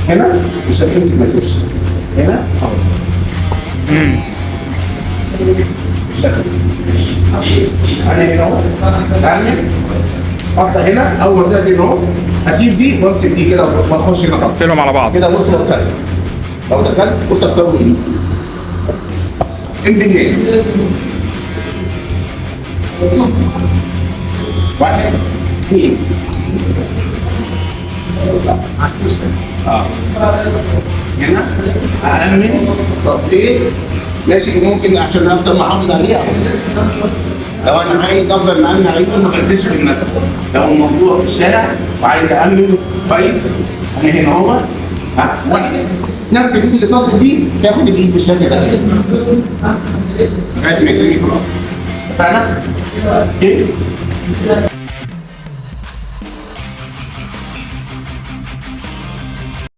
هنا مش هتمسك ما تسيبش. هنا اهو. انا هنا اهو اعمل اقطع هنا. اول ما ابدا هنا اهو اسيب دي وامسك دي كده واخش هنا خالص. شيلهم على بعض كده. بص لو دخلت بص اكسره بايدي. امبنيه. واحد اثنين. هنا أأمن صفين ماشي. ممكن عشان أفضل محافظ عليها لو أنا عايز أفضل مأمن عليه ما بدلش بالمسك. لو الموضوع في الشارع وعايز أأمن كويس أنا هنا أهوت. واحد نفس الإيد اللي صدت دي تاخد الإيد بالشكل ده لغاية ما يترمي في الأرض. فأنا إيه؟